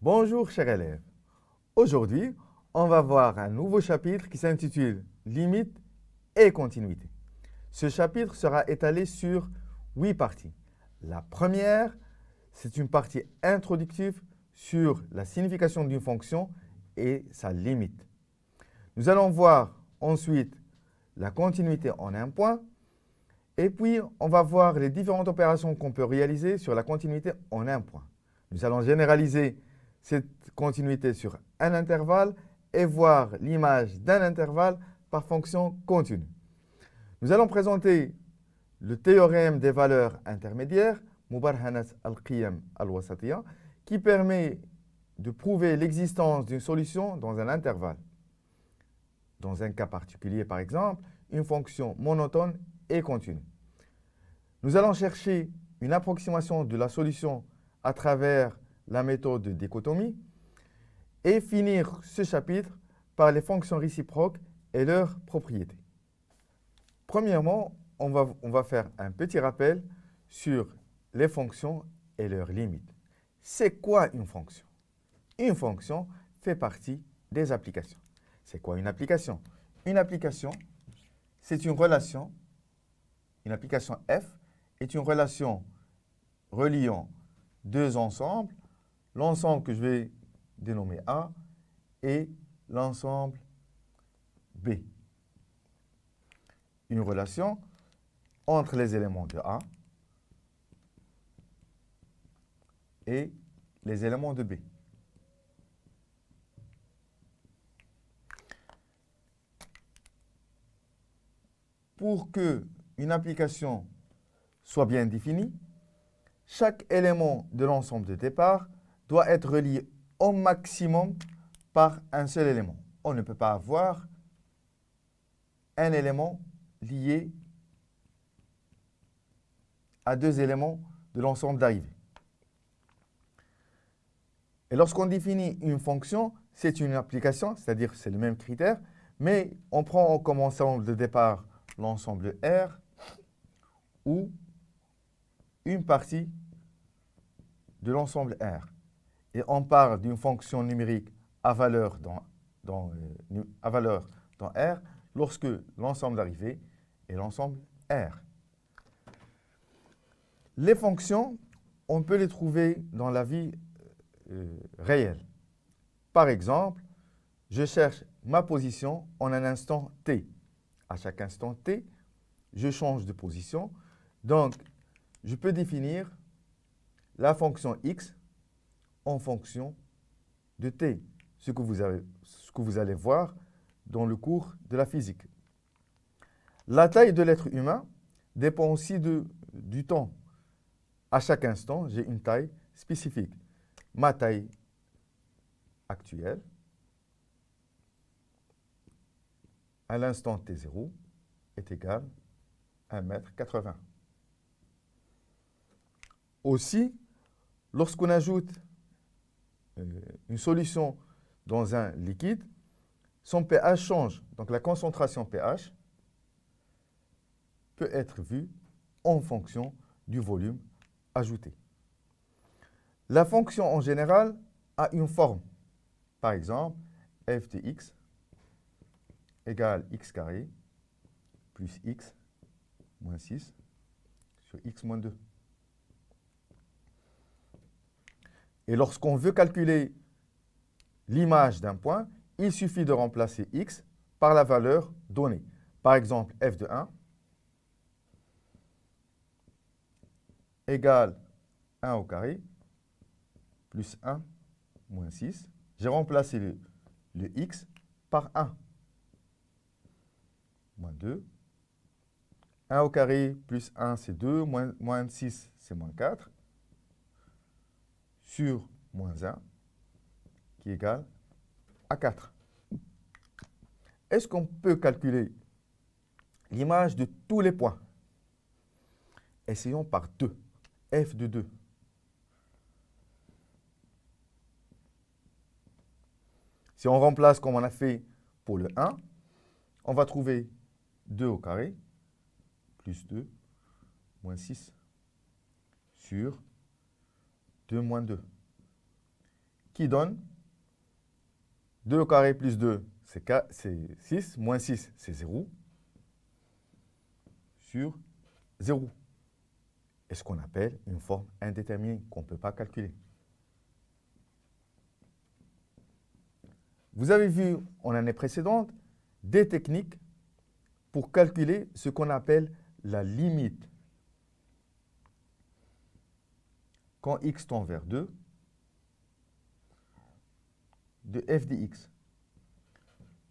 Bonjour chers élèves. Aujourd'hui, on va voir un nouveau chapitre qui s'intitule Limites et continuité. Ce chapitre sera étalé sur 8 parties. La première, c'est une partie introductive sur la signification d'une fonction et sa limite. Nous allons voir ensuite la continuité en un point et puis on va voir les différentes opérations qu'on peut réaliser sur la continuité en un point. Nous allons généraliser cette continuité sur un intervalle et voir l'image d'un intervalle par fonction continue. Nous allons présenter le théorème des valeurs intermédiaires, Mubarhanat al-Qiyam al-Wasatiyya, qui permet de prouver l'existence d'une solution dans un intervalle. Dans un cas particulier, par exemple, une fonction monotone et continue. Nous allons chercher une approximation de la solution à travers la méthode de dichotomie et finir ce chapitre par les fonctions réciproques et leurs propriétés. Premièrement, on va faire un petit rappel sur les fonctions et leurs limites. C'est quoi une fonction? Une fonction fait partie des applications. C'est quoi une application? Une application, c'est une relation, une application F est une relation reliant deux ensembles, l'ensemble que je vais dénommer A et l'ensemble B. Une relation entre les éléments de A et les éléments de B. Pour qu'une application soit bien définie, chaque élément de l'ensemble de départ doit être relié au maximum par un seul élément. On ne peut pas avoir un élément lié à deux éléments de l'ensemble d'arrivée. Et lorsqu'on définit une fonction, c'est une application, c'est-à-dire c'est le même critère, mais on prend comme ensemble de départ l'ensemble R ou une partie de l'ensemble R. Et on parle d'une fonction numérique à valeur dans R lorsque l'ensemble d'arrivée est l'ensemble R. Les fonctions, on peut les trouver dans la vie réelle. Par exemple, je cherche ma position en un instant t. À chaque instant t, je change de position. Donc, je peux définir la fonction x en fonction de t, ce que vous allez voir dans le cours de la physique. La taille de l'être humain dépend aussi du temps. À chaque instant, j'ai une taille spécifique. Ma taille actuelle, à l'instant t0, est égale à 1,80 m. Aussi, lorsqu'on ajoute une solution dans un liquide, son pH change. Donc la concentration pH peut être vue en fonction du volume ajouté. La fonction en général a une forme. Par exemple, f de x égale x carré plus x moins 6 sur x moins 2. Et lorsqu'on veut calculer l'image d'un point, il suffit de remplacer x par la valeur donnée. Par exemple, f de 1 égale 1 au carré plus 1 moins 6. J'ai remplacé le x par 1. Moins 2. 1 au carré plus 1, c'est 2. Moins 6, c'est moins 4. Sur moins 1, qui est égal à 4. Est-ce qu'on peut calculer l'image de tous les points? Essayons par 2. F de 2. Si on remplace comme on a fait pour le 1, on va trouver 2 au carré, plus 2, moins 6, sur 2 moins 2, qui donne 2 au carré plus 2, c'est 6, moins 6, c'est 0, sur 0. Et ce qu'on appelle une forme indéterminée qu'on ne peut pas calculer. Vous avez vu en année précédente des techniques pour calculer ce qu'on appelle la limite quand x tend vers 2 de f de x.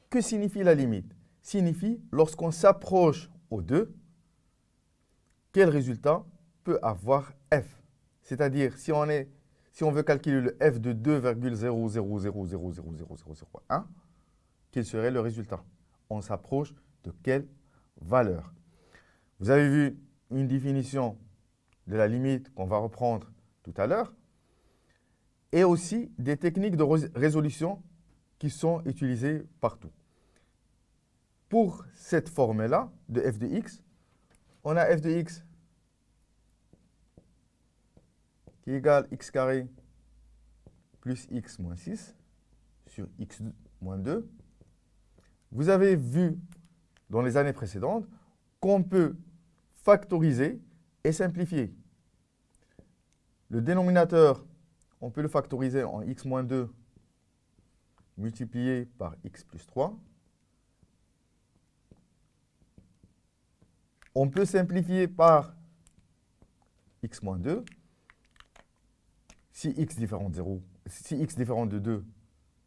Que signifie la limite? Signifie lorsqu'on s'approche au 2, quel résultat peut avoir f? C'est-à-dire si on veut calculer le f de 2,000000001, quel serait le résultat? On s'approche de quelle valeur? Vous avez vu une définition de la limite qu'on va reprendre tout à l'heure, et aussi des techniques de résolution qui sont utilisées partout. Pour cette forme-là de f de x, on a f de x qui égale x carré plus x moins 6 sur x moins 2. Vous avez vu dans les années précédentes qu'on peut factoriser et simplifier. Le dénominateur, on peut le factoriser en x moins 2 multiplié par x plus 3. On peut simplifier par x moins 2. Si x différent de 0, si x différent de 2,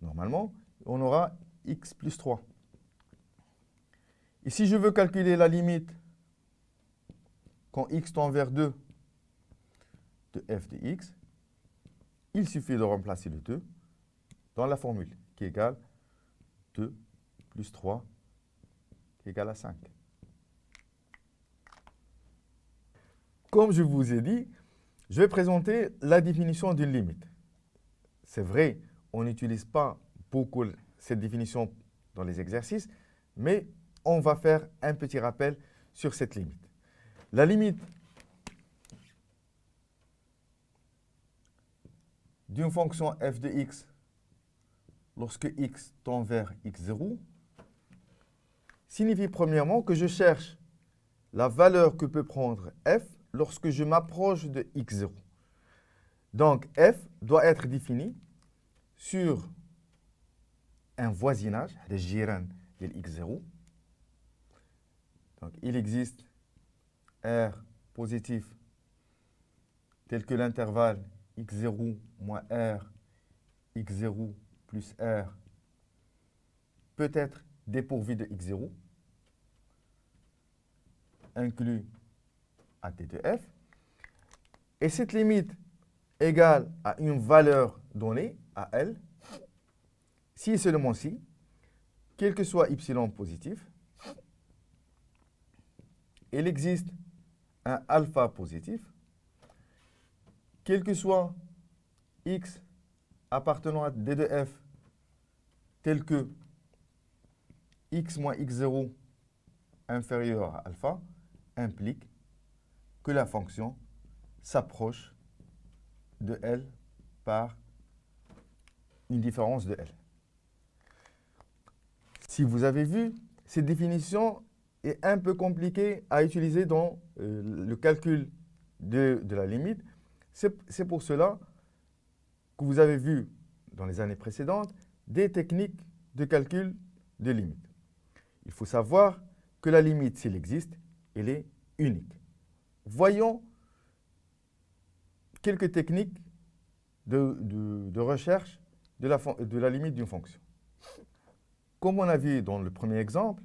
normalement, on aura x plus 3. Et si je veux calculer la limite quand x tend vers 2 de f de x, il suffit de remplacer le 2 dans la formule qui égale 2 plus 3 qui égale à 5. Comme je vous ai dit, je vais présenter la définition d'une limite. C'est vrai, on n'utilise pas beaucoup cette définition dans les exercices, mais on va faire un petit rappel sur cette limite. La limite d'une fonction f de x lorsque x tend vers x0 signifie premièrement que je cherche la valeur que peut prendre f lorsque je m'approche de x0. Donc, f doit être défini sur un voisinage, le jiran de x0. Donc, il existe R positif tel que l'intervalle x0 moins R, x0 plus R peut être dépourvu de x0, inclus à t de f. Et cette limite égale à une valeur donnée, à L, si et seulement si, quel que soit y positif, il existe un alpha positif, quel que soit x appartenant à d de f, tel que x moins x0 inférieur à alpha, implique que la fonction s'approche de L par une différence de L. Si vous avez vu, cette définition est un peu compliquée à utiliser dans le calcul de la limite. C'est pour cela que vous avez vu dans les années précédentes des techniques de calcul de limite. Il faut savoir que la limite, s'il existe, elle est unique. Voyons quelques techniques de recherche de la limite d'une fonction. Comme on a vu dans le premier exemple,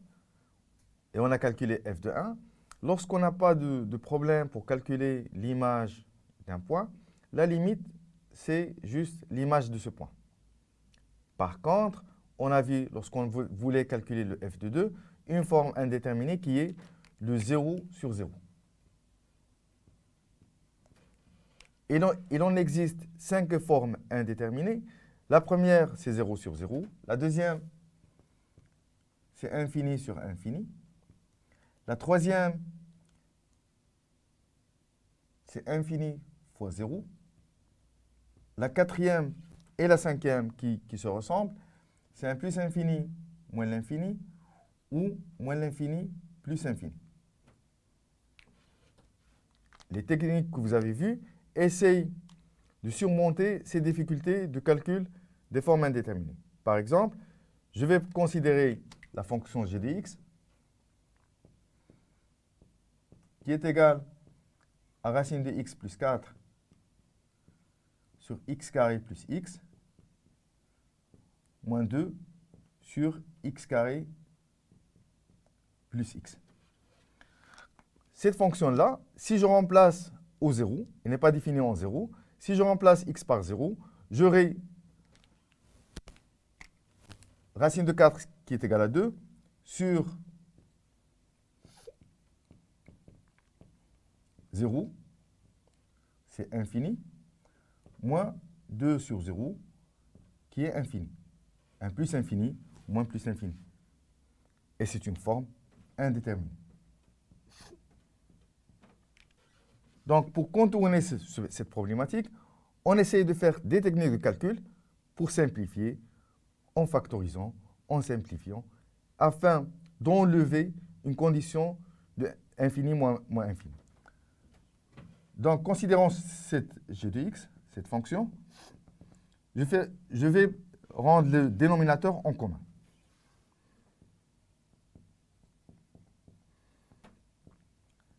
et on a calculé f de 1, lorsqu'on n'a pas de problème pour calculer l'image d'un point, la limite, c'est juste l'image de ce point. Par contre, on a vu, lorsqu'on voulait calculer le f de 2, une forme indéterminée qui est le 0 sur 0. Il en existe 5 formes indéterminées. La première, c'est 0 sur 0. La deuxième, c'est infini sur infini. La troisième, c'est infini fois 0. La quatrième et la cinquième qui se ressemblent, c'est un plus infini moins l'infini ou moins l'infini plus infini. Les techniques que vous avez vues essayent de surmonter ces difficultés de calcul des formes indéterminées. Par exemple, je vais considérer la fonction g de x qui est égale à racine de x plus 4 sur x carré plus x moins 2 sur x carré plus x. Cette fonction-là, si je remplace au 0, elle n'est pas définie en 0, si je remplace x par 0, j'aurai racine de 4 qui est égale à 2 sur 0, c'est infini, moins 2 sur 0, qui est infini. Un plus infini, moins plus infini. Et c'est une forme indéterminée. Donc, pour contourner cette problématique, on essaye de faire des techniques de calcul pour simplifier, en factorisant, en simplifiant, afin d'enlever une condition de infini moins infini. Donc, considérons cette g de x, cette fonction, je vais rendre le dénominateur en commun.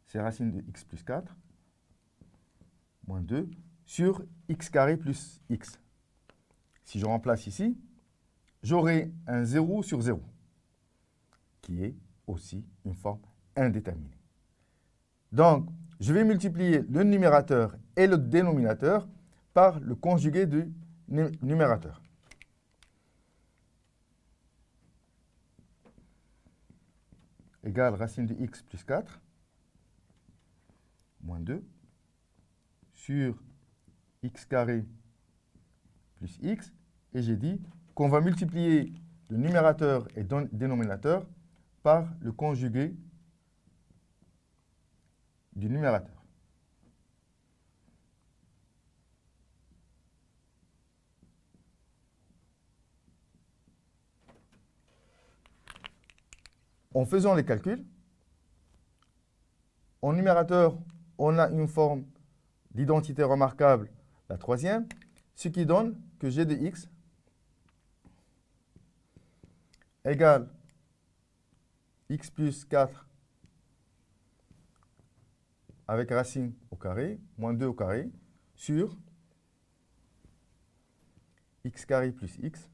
C'est racine de x plus 4 moins 2 sur x carré plus x. Si je remplace ici, j'aurai un 0 sur 0, qui est aussi une forme indéterminée. Donc, je vais multiplier le numérateur et le dénominateur par le conjugué du numérateur. Égale racine de x plus 4 moins 2 sur x carré plus x. Et j'ai dit qu'on va multiplier le numérateur et le dénominateur par le conjugué du numérateur. En faisant les calculs, en numérateur, on a une forme d'identité remarquable, la troisième, ce qui donne que g de x égale x plus 4 avec racine au carré, moins 2 au carré, sur x carré plus x,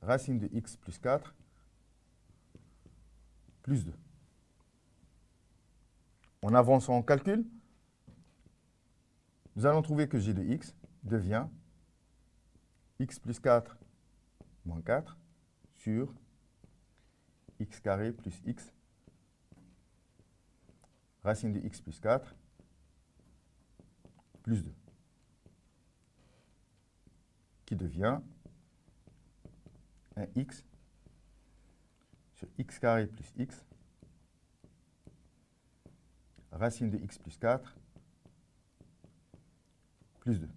racine de x plus 4, plus 2. En avançant en calcul, nous allons trouver que g de x devient x plus 4 moins 4 sur x carré plus x, racine de x plus 4, plus 2, qui devient un x sur x carré plus x, racine de x plus 4, plus 2.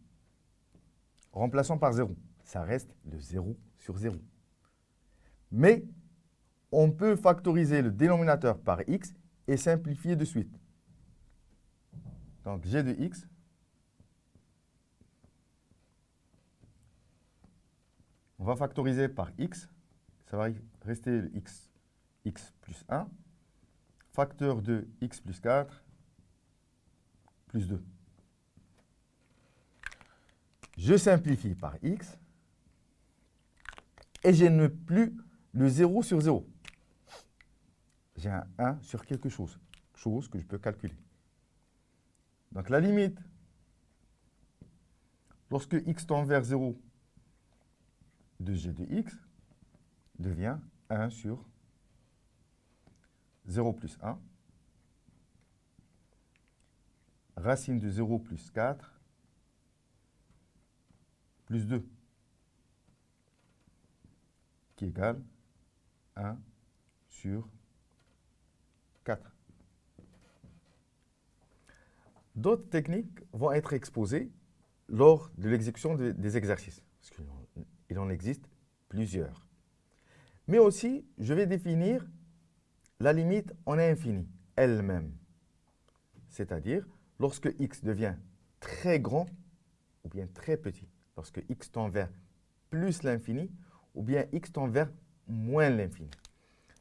Remplaçons par 0. Ça reste le 0 sur 0. Mais on peut factoriser le dénominateur par x et simplifier de suite. Donc, g de x on va factoriser par x. Ça va rester le x plus 1. Facteur de x plus 4 plus 2. Je simplifie par x et je n'ai plus le 0 sur 0. J'ai un 1 sur quelque chose que je peux calculer. Donc la limite, lorsque x tend vers 0 de g de x, devient 1 sur 0 plus 1, racine de 0 plus 4, plus 2, qui égale 1 sur 4. D'autres techniques vont être exposées lors de l'exécution des exercices, parce qu'il en existe plusieurs. Mais aussi, je vais définir la limite en infini elle-même. C'est-à-dire, lorsque x devient très grand ou bien très petit, lorsque x tend vers plus l'infini ou bien x tend vers moins l'infini.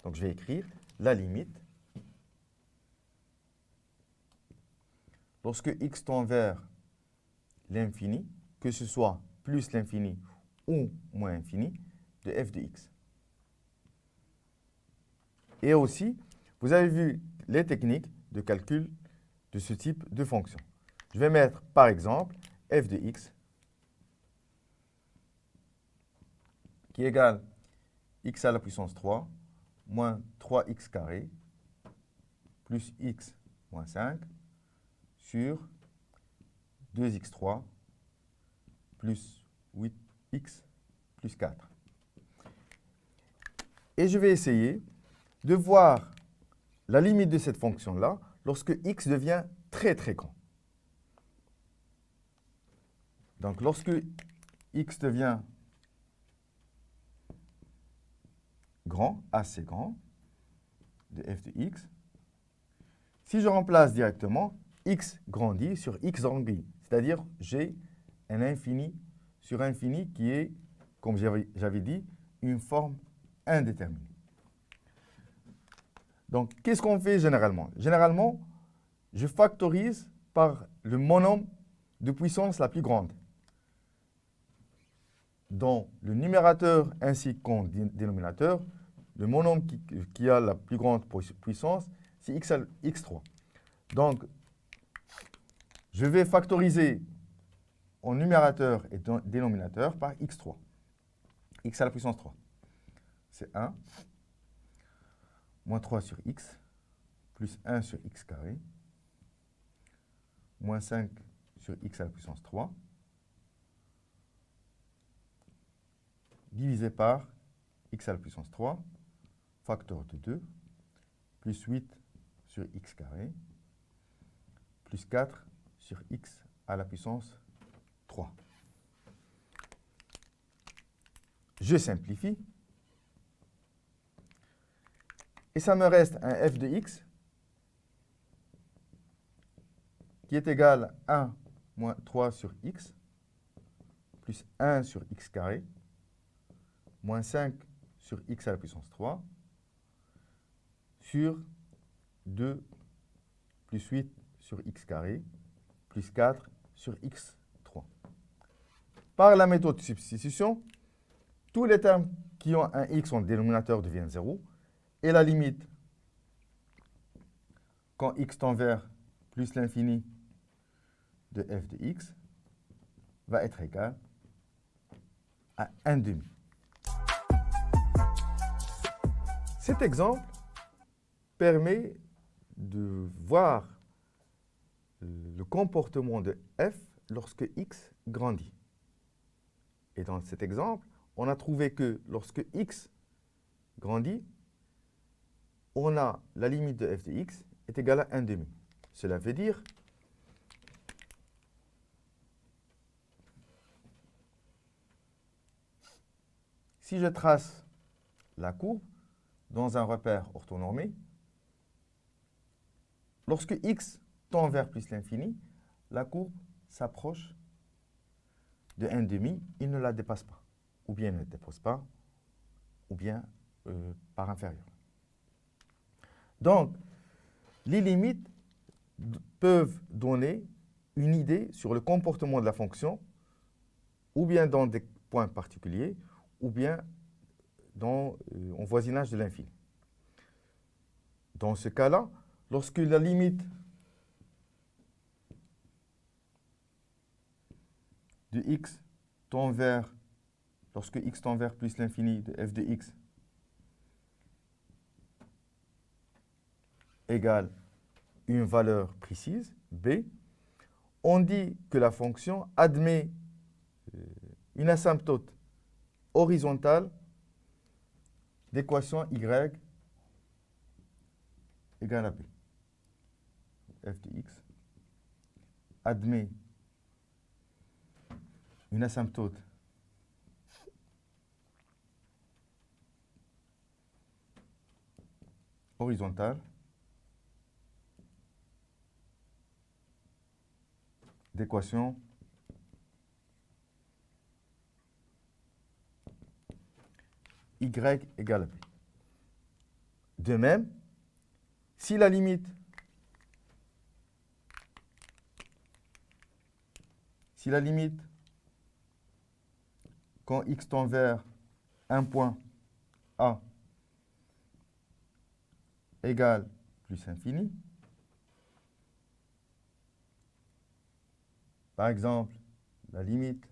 Donc, je vais écrire la limite lorsque x tend vers l'infini, que ce soit plus l'infini ou moins infini, de f de x. Et aussi, vous avez vu les techniques de calcul de ce type de fonction. Je vais mettre, par exemple, f de x qui égale x à la puissance 3 moins 3x carré plus x moins 5 sur 2x3 plus 8x plus 4. Et je vais essayer de voir la limite de cette fonction-là lorsque x devient très très grand. Donc lorsque x devient grand, assez grand, de f de x, si je remplace directement, x grandit sur x grandit. C'est-à-dire, j'ai un infini sur infini qui est, comme j'avais dit, une forme indéterminée. Donc, qu'est-ce qu'on fait généralement? Généralement, je factorise par le monome de puissance la plus grande. Dans le numérateur ainsi qu'en dénominateur, le monome qui a la plus grande puissance, c'est x3. Donc, je vais factoriser en numérateur et dénominateur par x3. X à la puissance 3. C'est 1, moins 3 sur x, plus 1 sur x carré, moins 5 sur x à la puissance 3, divisé par x à la puissance 3, facteur de 2, plus 8 sur x carré, plus 4 sur x à la puissance 3. Je simplifie. Et ça me reste un f de x qui est égal à 1 moins 3 sur x, plus 1 sur x carré, moins 5 sur x à la puissance 3, sur 2 plus 8 sur x carré, plus 4 sur x3. Par la méthode de substitution, tous les termes qui ont un x en dénominateur deviennent 0, et la limite, quand x tend vers plus l'infini de f de x, va être égale à 1 demi. Cet exemple permet de voir le comportement de f lorsque x grandit. Et dans cet exemple, on a trouvé que lorsque x grandit, on a la limite de f de x est égale à 1 demi. Cela veut dire si je trace la courbe dans un repère orthonormé, lorsque x tend vers plus l'infini, la courbe s'approche de 1 demi, il ne la dépasse pas. Ou bien ne la dépasse pas, ou bien par inférieur. Donc, les limites peuvent donner une idée sur le comportement de la fonction, ou bien dans des points particuliers, ou bien en voisinage de l'infini. Dans ce cas-là, lorsque la limite de x tend vers, lorsque x tend vers plus l'infini de f de x égale une valeur précise, b, on dit que la fonction admet une asymptote horizontale d'équation y égale à b. f de x admet une asymptote horizontale d'équation y égale à b. De même, si la limite quand x tend vers un point A égale plus infini, par exemple, la limite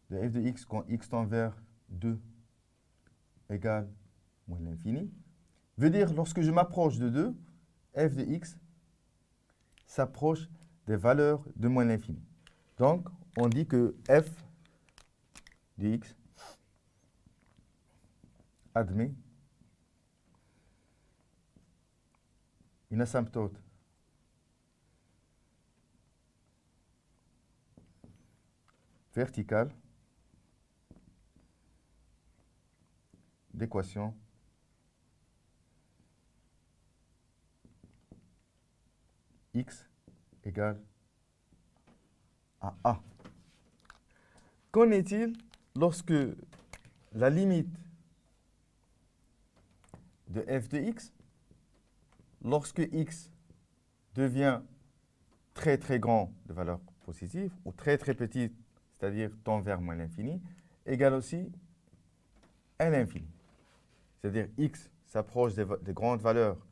de f de x quand x tend vers 2 égale moins l'infini, veut dire lorsque je m'approche de 2, f de x s'approche des valeurs de moins l'infini. Donc, on dit que f de x admet une asymptote verticale d'équation x égale à A. Qu'en est-il lorsque la limite de f de x, lorsque x devient très très grand de valeur positive, ou très très petit, c'est-à-dire tend vers moins l'infini, égale aussi à l'infini. C'est-à-dire x s'approche des grandes valeurs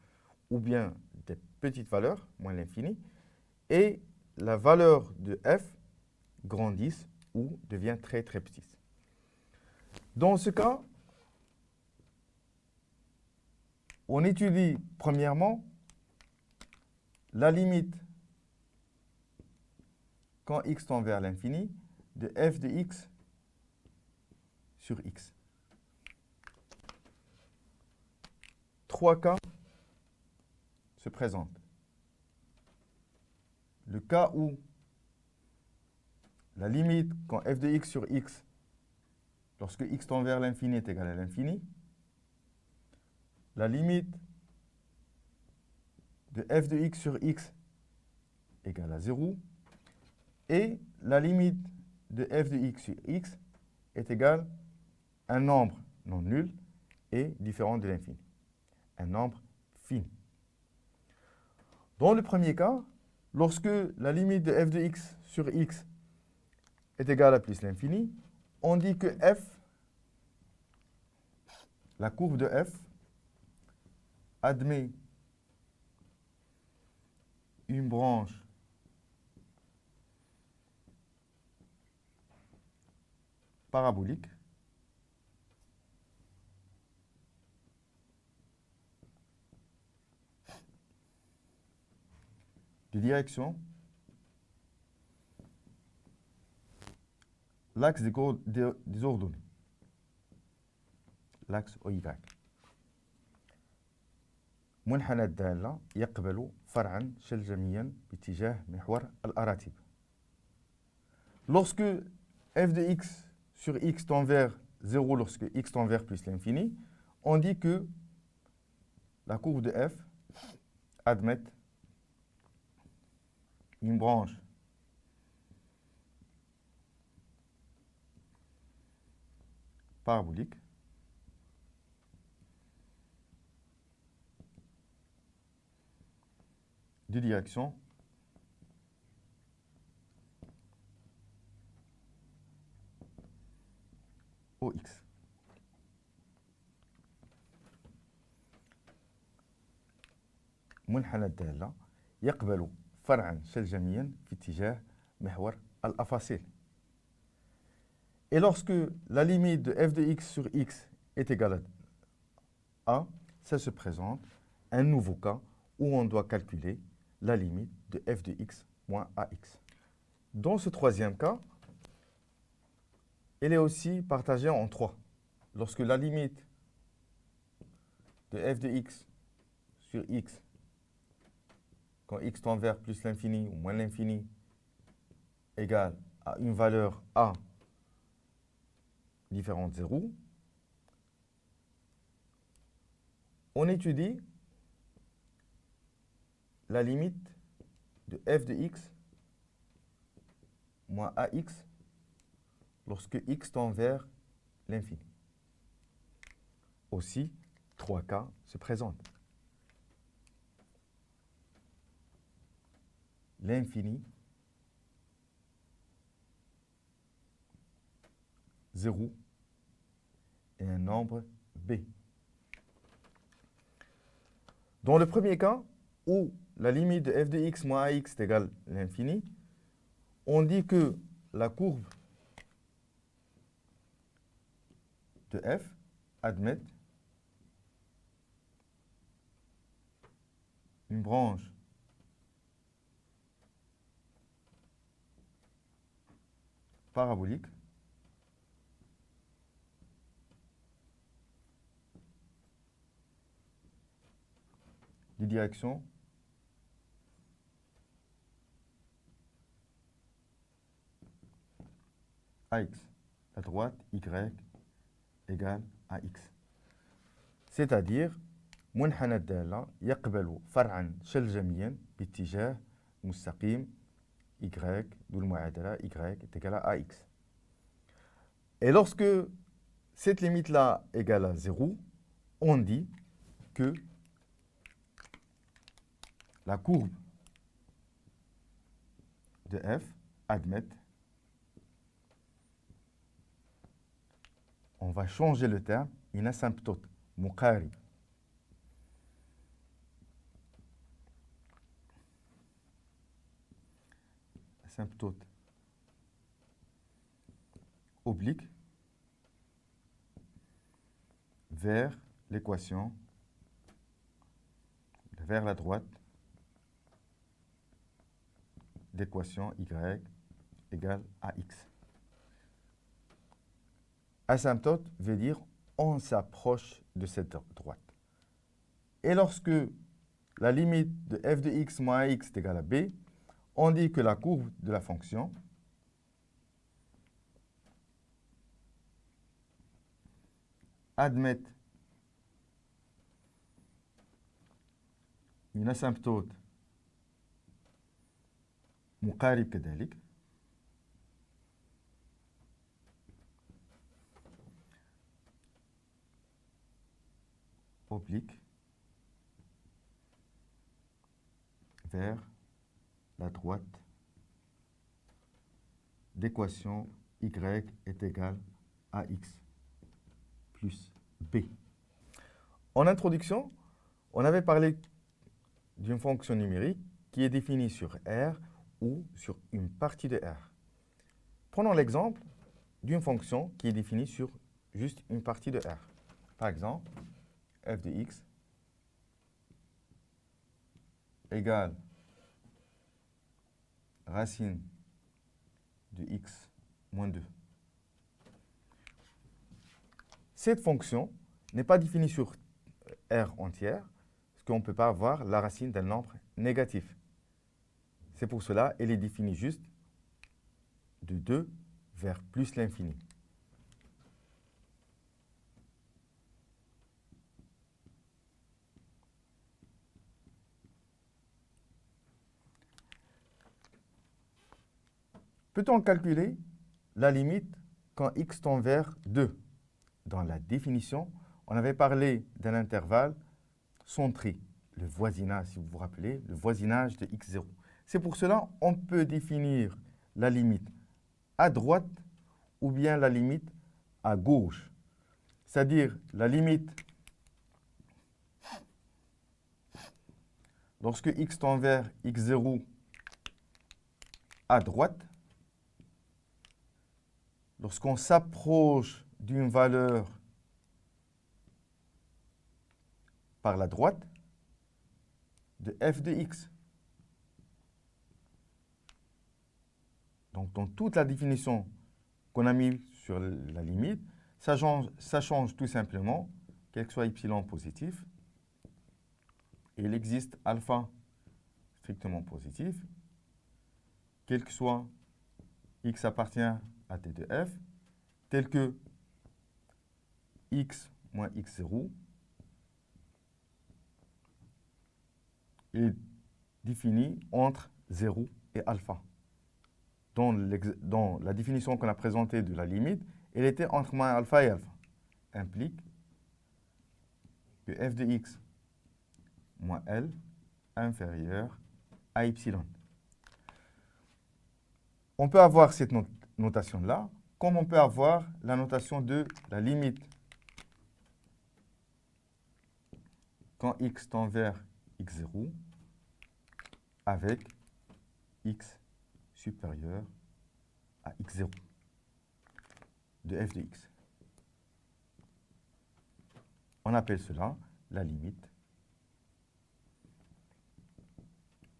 ou bien des petites valeurs, moins l'infini, et la valeur de f grandit ou devient très très petite. Dans ce cas, on étudie premièrement la limite quand x tend vers l'infini de f de x sur x. Trois cas se présentent. Le cas où la limite quand f de x sur x, lorsque x tend vers l'infini, est égale à l'infini. La limite de f de x sur x égale à 0. Et la limite de f de x sur x est égale à un nombre non nul et différent de l'infini. Un nombre fini. Dans le premier cas, lorsque la limite de f de x sur x est égale à plus l'infini, on dit que f, la courbe de f, admet une branche parabolique de direction l'axe des ordonnées, l'axe OY. منحنى الدالة يقبل فرعا شلجميا باتجاه محور الأراتب. Lorsque f de x sur x tend vers 0, lorsque x tend vers plus l'infini, on dit que la courbe de f admet une branche parabolique de direction OX. منحنى الدالة يقبل فرعا شلجميا في اتجاه محور الأفاصيل. Et lorsque la limite de f de x sur x est égale à A, ça se présente un nouveau cas où on doit calculer la limite de f de x moins ax. Dans ce troisième cas, elle est aussi partagée en trois. Lorsque la limite de f de x sur x quand x tend vers plus l'infini ou moins l'infini égale à une valeur a différente de 0, on étudie la limite de f de x moins ax lorsque x tend vers l'infini. Aussi, 3 cas se présentent. L'infini, 0 et un nombre b. Dans le premier cas, où la limite de f de x moins ax est égale à l'infini, on dit que la courbe de f admet une branche parabolique de direction ax, la droite y égale à x. C'est-à-dire, منحنى الدالة يقبل فرعا شلجميا باتجاه مستقيم y d'où المعادلة y est égale à ax. Et lorsque cette limite-là égale à 0, on dit que la courbe de f admet, on va changer le terme, une asymptote, muqarib. Asymptote oblique vers l'équation, vers la droite d'équation y égale à x. Asymptote veut dire on s'approche de cette droite. Et lorsque la limite de f de x moins x est égale à b, on dit que la courbe de la fonction admet une asymptote مقارب كذلك oblique vers la droite d'équation y est égale à x plus b. En introduction, on avait parlé d'une fonction numérique qui est définie sur R ou sur une partie de R. Prenons l'exemple d'une fonction qui est définie sur juste une partie de R. Par exemple, f de x égale racine de x moins 2. Cette fonction n'est pas définie sur R entière, parce qu'on ne peut pas avoir la racine d'un nombre négatif. C'est pour cela qu'elle est définie juste de 2 vers plus l'infini. Peut-on calculer la limite quand x tend vers 2? Dans la définition, on avait parlé d'un intervalle centré, le voisinage, si vous vous rappelez, le voisinage de x0. C'est pour cela qu'on peut définir la limite à droite ou bien la limite à gauche. C'est-à-dire la limite lorsque x tend vers x0 à droite, lorsqu'on s'approche d'une valeur par la droite de f de x. Donc, dans toute la définition qu'on a mise sur la limite, ça change tout simplement, quel que soit y positif, et il existe alpha strictement positif, quel que soit x appartient à t de f, tel que x moins x0 est défini entre 0 et alpha. Dans la définition qu'on a présentée de la limite, elle était entre moins alpha et alpha. Implique que f de x moins L inférieur à epsilon. On peut avoir cette notation-là, comme on peut avoir la notation de la limite quand x tend vers x0 avec x supérieur à x0 de f de x. On appelle cela la limite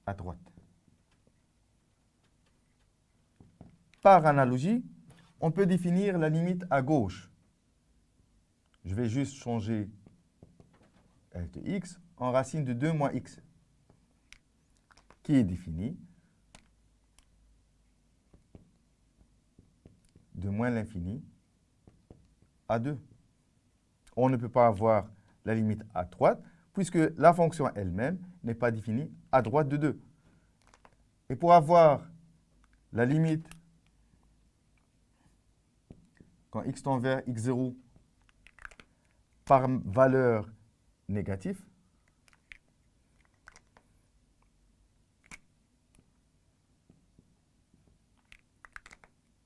à droite. Par analogie, on peut définir la limite à gauche. Je vais juste changer f de x en racine de 2 moins x, qui est définie de moins l'infini à 2. On ne peut pas avoir la limite à droite, puisque la fonction elle-même n'est pas définie à droite de 2. Et pour avoir la limite quand x tend vers x0 par valeur négative,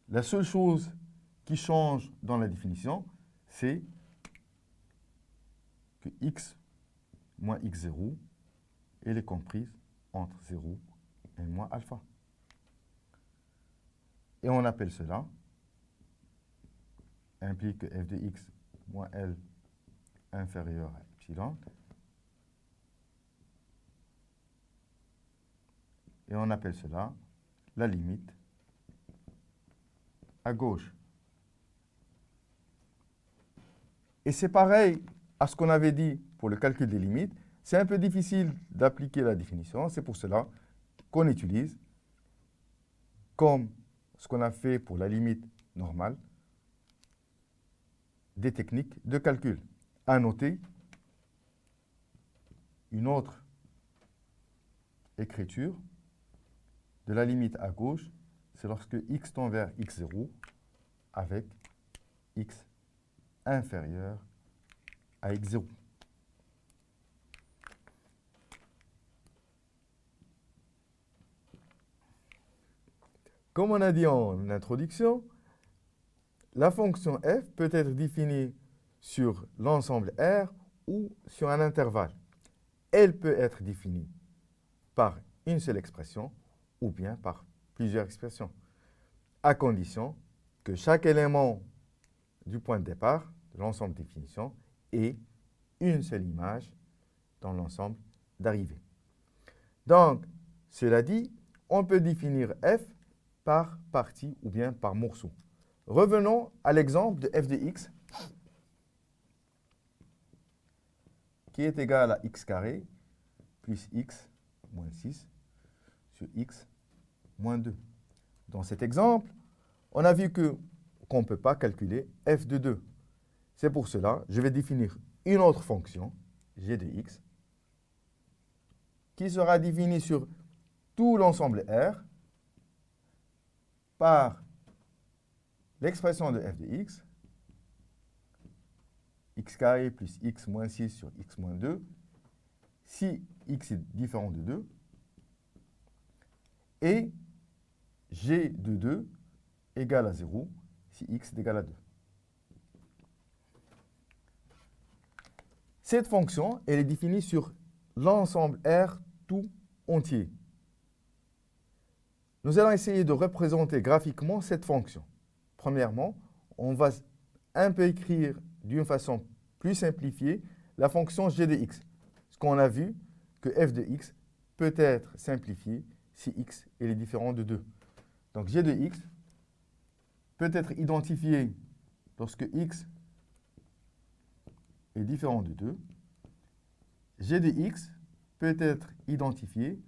la seule chose qui change dans la définition, c'est que x moins x0, elle est comprise entre 0 et moins alpha. Et on appelle cela, implique que f de x moins L inférieur à epsilon. Et on appelle cela la limite à gauche. Et c'est pareil à ce qu'on avait dit pour le calcul des limites. C'est un peu difficile d'appliquer la définition. C'est pour cela qu'on utilise, comme ce qu'on a fait pour la limite normale, des techniques de calcul. À noter une autre écriture de la limite à gauche, c'est lorsque x tend vers x0 avec x inférieur à x0. Comme on a dit en introduction, la fonction f peut être définie sur l'ensemble R ou sur un intervalle. Elle peut être définie par une seule expression ou bien par plusieurs expressions, à condition que chaque élément du point de départ de l'ensemble de définition ait une seule image dans l'ensemble d'arrivée. Donc, cela dit, on peut définir f par partie ou bien par morceau. Revenons à l'exemple de f de x qui est égal à x carré plus x moins 6 sur x moins 2. Dans cet exemple, on a vu qu'on ne peut pas calculer f de 2. C'est pour cela que je vais définir une autre fonction, g de x, qui sera définie sur tout l'ensemble R par l'expression de f de x, x carré plus x moins 6 sur x moins 2, si x est différent de 2, et g de 2 égale à 0 si x est égal à 2. Cette fonction, elle est définie sur l'ensemble R tout entier. Nous allons essayer de représenter graphiquement cette fonction. Premièrement, on va un peu écrire d'une façon plus simplifiée la fonction g de x. Parce qu'on a vu que f de x peut être simplifié si x est différent de 2. Donc g de x peut être identifié lorsque x est différent de 2. G de x peut être identifié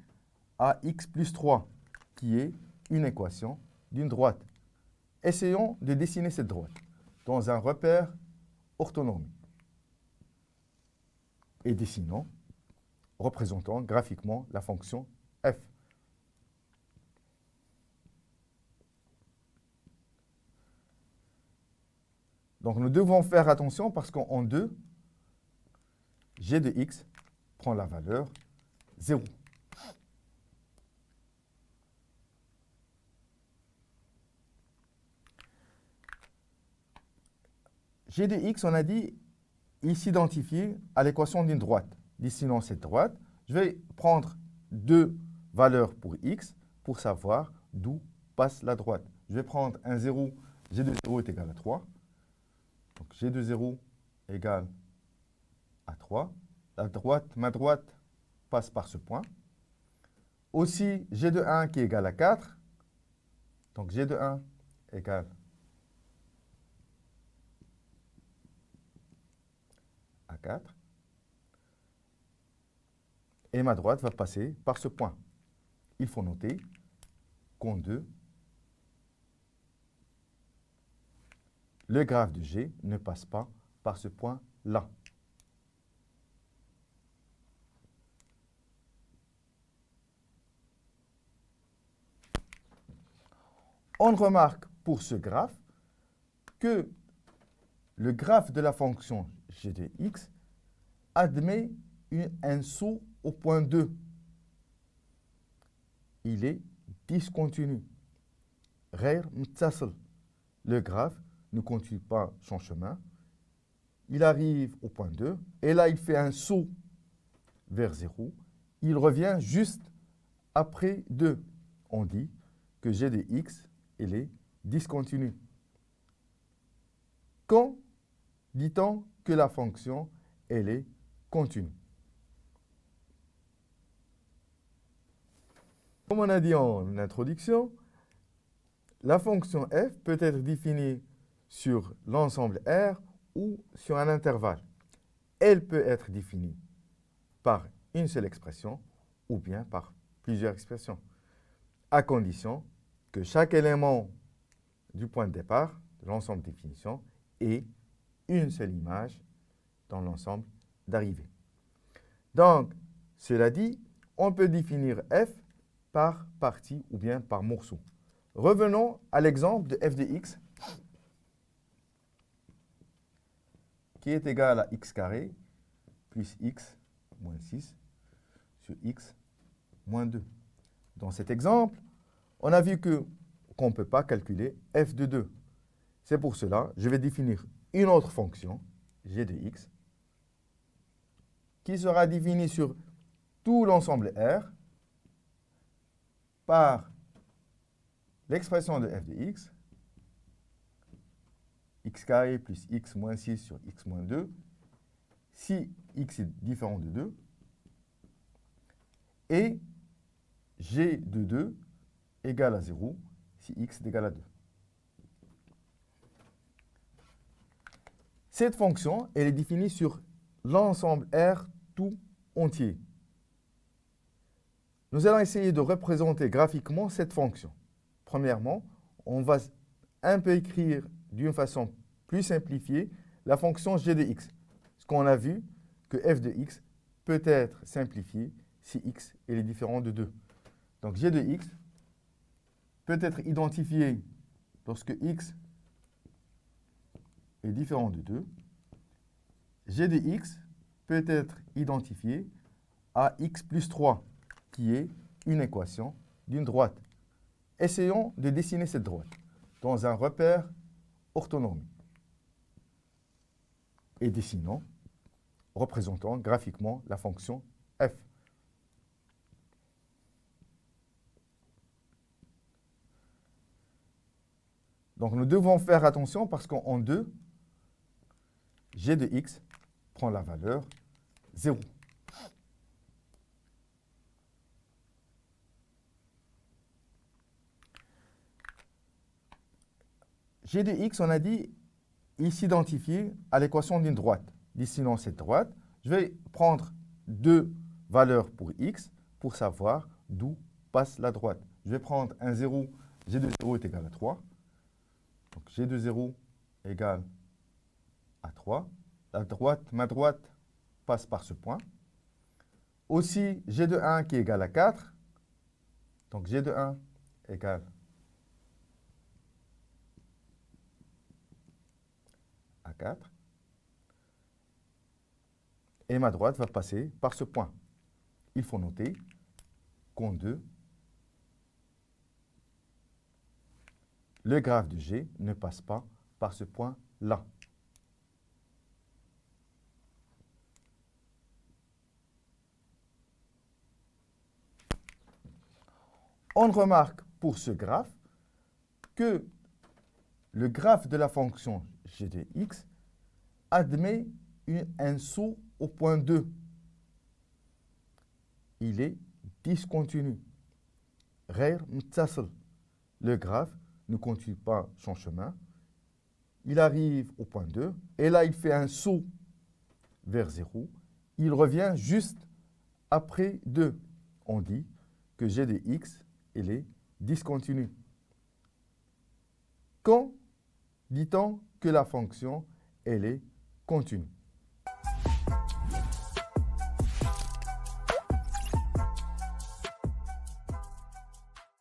à x plus 3, qui est une équation d'une droite. Essayons de dessiner cette droite dans un repère orthonormé. Et dessinons, représentant graphiquement la fonction f. Donc nous devons faire attention parce qu'en 2, g de x prend la valeur 0. G de x, on a dit, il s'identifie à l'équation d'une droite. Dessinons cette droite. Je vais prendre deux valeurs pour x pour savoir d'où passe la droite. Je vais prendre un 0, g de 0 est égal à 3. Donc g de 0 égale à 3. Ma droite passe par ce point. Aussi, g de 1 qui est égal à 4. Donc g de 1 égale à 4. Et ma droite va passer par ce point. Il faut noter qu'en 2, le graphe de g ne passe pas par ce point-là. On remarque pour ce graphe que le graphe de la fonction g de x admet un saut au point 2. Il est discontinu. غير متصل. Le graphe ne continue pas son chemin. Il arrive au point 2 et là il fait un saut vers 0. Il revient juste après 2. On dit que g de x elle est discontinue. Quand dit-on que la fonction elle est continue? Comme on a dit en introduction, la fonction f peut être définie sur l'ensemble R ou sur un intervalle. Elle peut être définie par une seule expression ou bien par plusieurs expressions, à condition que chaque élément du point de départ de l'ensemble de définition ait une seule image dans l'ensemble d'arrivée. Donc, cela dit, on peut définir f par partie ou bien par morceau. Revenons à l'exemple de f de x qui est égal à x carré plus x moins 6 sur x moins 2. Dans cet exemple, on a vu qu'on ne peut pas calculer f de 2. C'est pour cela que je vais définir une autre fonction, g de x, qui sera définie sur tout l'ensemble R par l'expression de f de x, x carré plus x moins 6 sur x moins 2, si x est différent de 2, et g de 2 égale à 0 si x est égal à 2. Cette fonction, elle est définie sur l'ensemble R tout entier. Nous allons essayer de représenter graphiquement cette fonction. Premièrement, on va un peu écrire d'une façon plus simplifiée la fonction g de x. Parce qu'on a vu que f de x peut être simplifié si x est différent de 2. Donc g de x peut être identifié lorsque x est différent de 2. G de x peut être identifié à x plus 3, qui est une équation d'une droite. Essayons de dessiner cette droite dans un repère orthonormé. Et dessinons, représentant graphiquement la fonction f. Donc nous devons faire attention parce qu'en 2, g de x prend la valeur 0. G de x, on a dit, il s'identifie à l'équation d'une droite. Dessinons cette droite. Je vais prendre deux valeurs pour x pour savoir d'où passe la droite. Je vais prendre un 0, g de 0 est égal à 3. Donc g de 0 égale à 3. Ma droite passe par ce point. Aussi, g de 1 qui est égal à 4. Donc g de 1 égale à 4. Et ma droite va passer par ce point. Il faut noter qu'en 2, le graphe de G ne passe pas par ce point-là. On remarque pour ce graphe que le graphe de la fonction g de x admet un saut au point 2. Il est discontinu. غير متصل. Le graphe ne continue pas son chemin. Il arrive au point 2 et là il fait un saut vers 0. Il revient juste après 2. On dit que g de x elle est discontinue. Quand dit-on que la fonction elle est continue?